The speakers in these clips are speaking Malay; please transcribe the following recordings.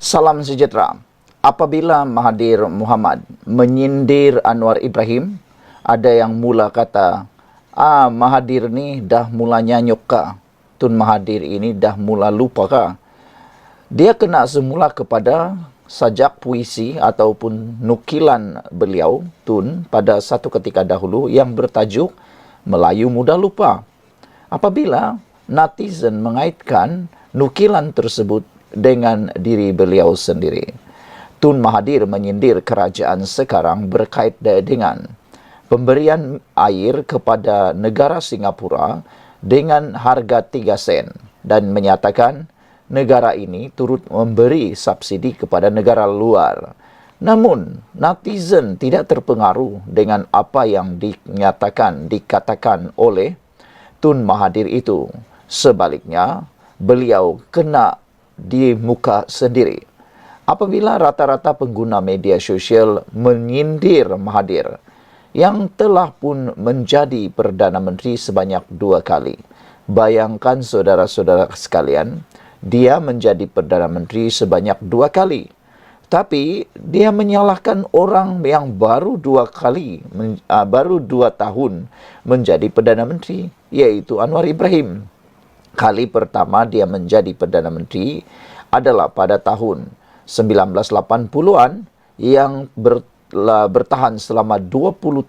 Salam sejahtera. Apabila Mahathir Mohamad menyindir Anwar Ibrahim, ada yang mula kata, Mahathir ni dah mula nyanyuk kah? Tun Mahathir ini dah mula lupa kah? Dia kena semula kepada sajak puisi ataupun nukilan beliau, Tun, pada satu ketika dahulu yang bertajuk Melayu Mudah Lupa. Apabila netizen mengaitkan nukilan tersebut dengan diri beliau sendiri, Tun Mahathir menyindir kerajaan sekarang berkait dengan pemberian air kepada negara Singapura dengan harga 3 sen dan menyatakan negara ini turut memberi subsidi kepada negara luar. Namun, netizen tidak terpengaruh dengan apa yang dikatakan oleh Tun Mahathir itu. Sebaliknya, beliau kena di muka sendiri. Apabila rata-rata pengguna media sosial menyindir Mahathir yang telah pun menjadi Perdana Menteri sebanyak 2 kali. Bayangkan saudara-saudara sekalian, dia menjadi Perdana Menteri sebanyak 2 kali. Tapi dia menyalahkan orang yang baru 2 tahun menjadi Perdana Menteri, yaitu Anwar Ibrahim. Kali pertama dia menjadi Perdana Menteri adalah pada tahun 1980-an yang bertahan selama 22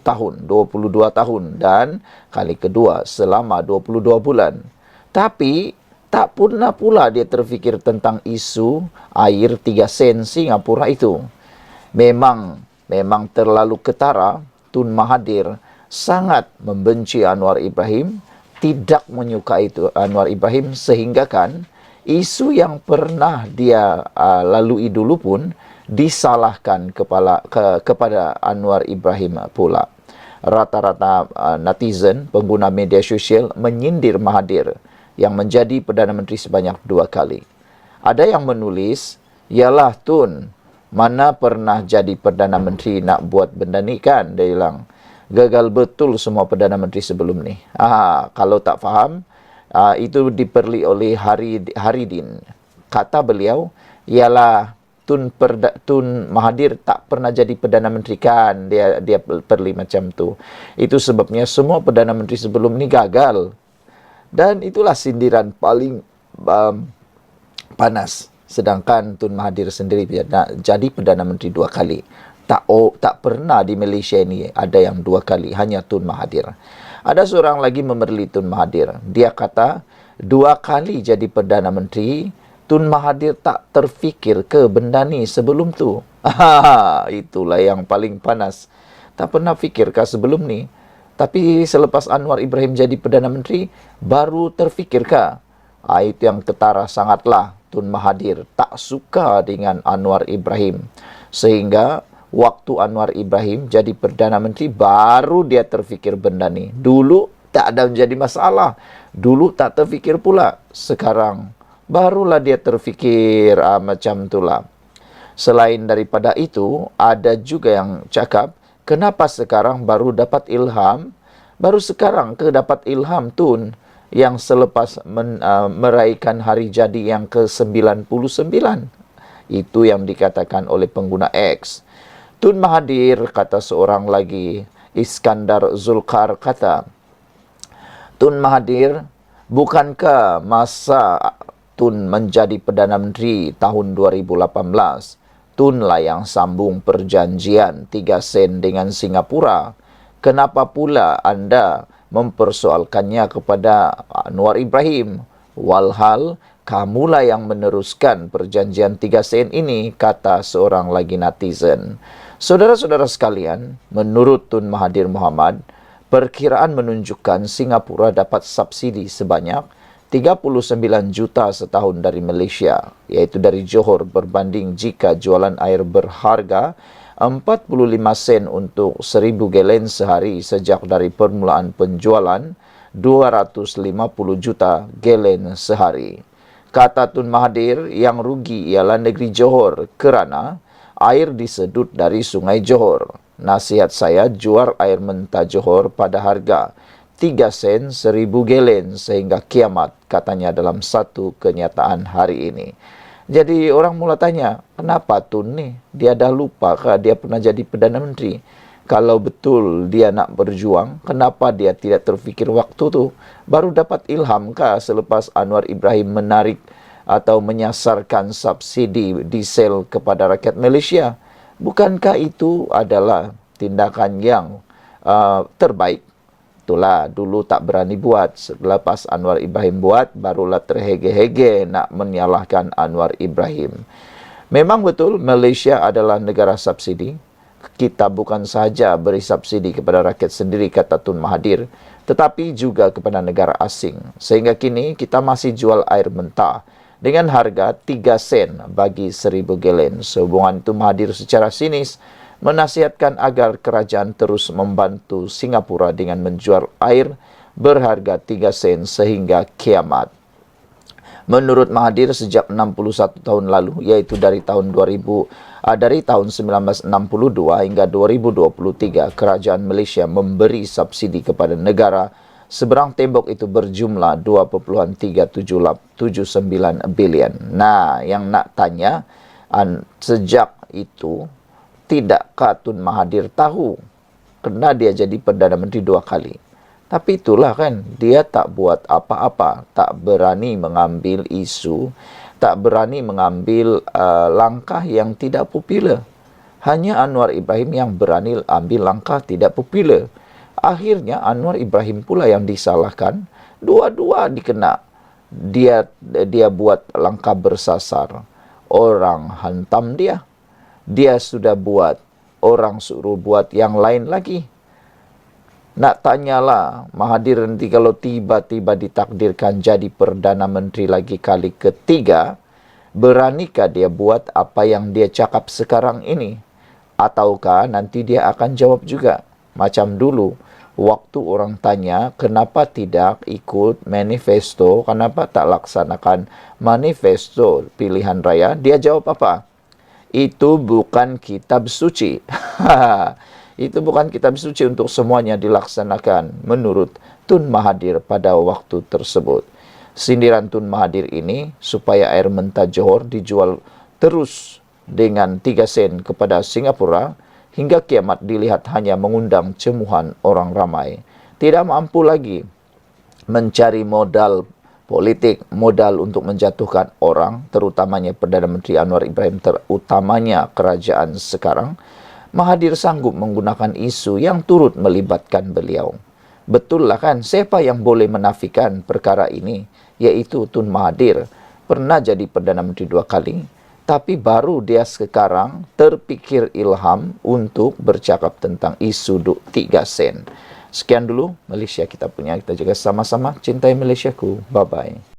tahun dan kali kedua selama 22 bulan. Tapi tak pernah pula dia terfikir tentang isu air 3 sen Singapura itu. Memang terlalu ketara. Tun Mahathir sangat membenci Anwar Ibrahim, tidak menyukai itu Anwar Ibrahim, sehingga kan isu yang pernah dia lalui dulu pun disalahkan kepada Anwar Ibrahim pula. Rata-rata netizen, pengguna media sosial menyindir Mahathir yang menjadi Perdana Menteri sebanyak 2 kali. Ada yang menulis, yalah Tun, mana pernah jadi Perdana Menteri nak buat benda ni kan? Dia bilang, gagal betul semua Perdana Menteri sebelum ni. Kalau tak faham, itu diperli oleh Haridin. Kata beliau, ialah Tun Mahathir tak pernah jadi Perdana Menteri kan? Dia perli macam tu. Itu sebabnya semua Perdana Menteri sebelum ni gagal. Dan itulah sindiran paling panas. Sedangkan Tun Mahathir sendiri jadi Perdana Menteri 2 kali. Tak pernah di Malaysia ini ada yang 2 kali, hanya Tun Mahathir. Ada seorang lagi memerli Tun Mahathir. Dia kata, 2 kali jadi Perdana Menteri, Tun Mahathir tak terfikir ke benda ni sebelum tu. Itulah yang paling panas. Tak pernah fikirkah sebelum ni? Tapi selepas Anwar Ibrahim jadi Perdana Menteri, baru terfikirkah? Itu yang ketara sangatlah. Tun Mahathir tak suka dengan Anwar Ibrahim. Sehingga waktu Anwar Ibrahim jadi Perdana Menteri, baru dia terfikir benda ni. Dulu tak ada menjadi masalah. Dulu tak terfikir pula. Sekarang barulah dia terfikir macam itulah. Selain daripada itu, ada juga yang cakap, kenapa sekarang baru dapat ilham? Baru sekarang ke dapat ilham Tun yang selepas meraihkan hari jadi yang ke-99? Itu yang dikatakan oleh pengguna X. Tun Mahathir, kata seorang lagi, Iskandar Zulkar kata, Tun Mahathir, bukankah masa Tun menjadi Perdana Menteri tahun 2018, Tunlah yang sambung perjanjian 3 sen dengan Singapura. Kenapa pula anda mempersoalkannya kepada Anwar Ibrahim? Walhal kamulah yang meneruskan perjanjian 3 sen ini, kata seorang lagi netizen. Saudara-saudara sekalian, menurut Tun Mahathir Mohamad, perkiraan menunjukkan Singapura dapat subsidi sebanyak 39 juta setahun dari Malaysia, iaitu dari Johor, berbanding jika jualan air berharga 45 sen untuk 1000 galen sehari sejak dari permulaan penjualan 250 juta galen sehari. Kata Tun Mahathir, yang rugi ialah negeri Johor kerana air disedut dari Sungai Johor. Nasihat saya, jual air mentah Johor pada harga 3 sen 1000 galen sehingga kiamat, katanya dalam satu kenyataan hari ini. Jadi orang mula tanya, kenapa Tun nih? Dia dah lupa kah dia pernah jadi Perdana Menteri? Kalau betul dia nak berjuang, kenapa dia tidak terfikir waktu tu? Baru dapat ilham kah selepas Anwar Ibrahim menarik atau menyasarkan subsidi diesel kepada rakyat Malaysia? Bukankah itu adalah tindakan yang terbaik? Itulah dulu tak berani buat. Selepas Anwar Ibrahim buat, barulah terhege-hege nak menyalahkan Anwar Ibrahim. Memang betul Malaysia adalah negara subsidi. Kita bukan sahaja beri subsidi kepada rakyat sendiri, kata Tun Mahathir, tetapi juga kepada negara asing. Sehingga kini kita masih jual air mentah dengan harga 3 sen bagi 1,000 galen. Sehubungan Tun Mahathir secara sinis menasihatkan agar kerajaan terus membantu Singapura dengan menjual air berharga 3 sen sehingga kiamat. Menurut Mahathir, sejak 61 tahun lalu, yaitu dari tahun 1962 hingga 2023, kerajaan Malaysia memberi subsidi kepada negara seberang tembok itu berjumlah 2.379 bilion. Nah, yang nak tanya, sejak itu, tidakkah Tun Mahathir tahu kena dia jadi Perdana Menteri 2 kali? Tapi itulah kan, dia tak buat apa-apa, tak berani mengambil isu, tak berani mengambil langkah yang tidak popular. Hanya Anwar Ibrahim yang berani ambil langkah tidak popular. Akhirnya Anwar Ibrahim pula yang disalahkan, dua-dua dikena. Dia buat langkah bersasar, orang hantam dia. Dia sudah buat, orang suruh buat yang lain lagi. Nak tanyalah, Mahathir nanti kalau tiba-tiba ditakdirkan jadi Perdana Menteri lagi kali ketiga, beranikah dia buat apa yang dia cakap sekarang ini? Ataukah nanti dia akan jawab juga? Macam dulu, waktu orang tanya kenapa tidak ikut manifesto, kenapa tak laksanakan manifesto pilihan raya, dia jawab apa? Itu bukan kitab suci. Itu bukan kitab suci untuk semuanya dilaksanakan menurut Tun Mahathir pada waktu tersebut. Sindiran Tun Mahathir ini supaya air mentah Johor dijual terus dengan 3 sen kepada Singapura hingga kiamat dilihat hanya mengundang cemuhan orang ramai. Tidak mampu lagi mencari modal politik, modal untuk menjatuhkan orang, terutamanya Perdana Menteri Anwar Ibrahim, terutamanya kerajaan sekarang. Mahathir sanggup menggunakan isu yang turut melibatkan beliau. Betul lah kan, siapa yang boleh menafikan perkara ini? Yaitu Tun Mahathir. Pernah jadi Perdana Menteri 2 kali, tapi baru dia sekarang terpikir ilham untuk bercakap tentang isu 3 sen. Sekian dulu Malaysia kita punya. Kita jaga sama-sama. Cintai Malaysiaku. Bye-bye.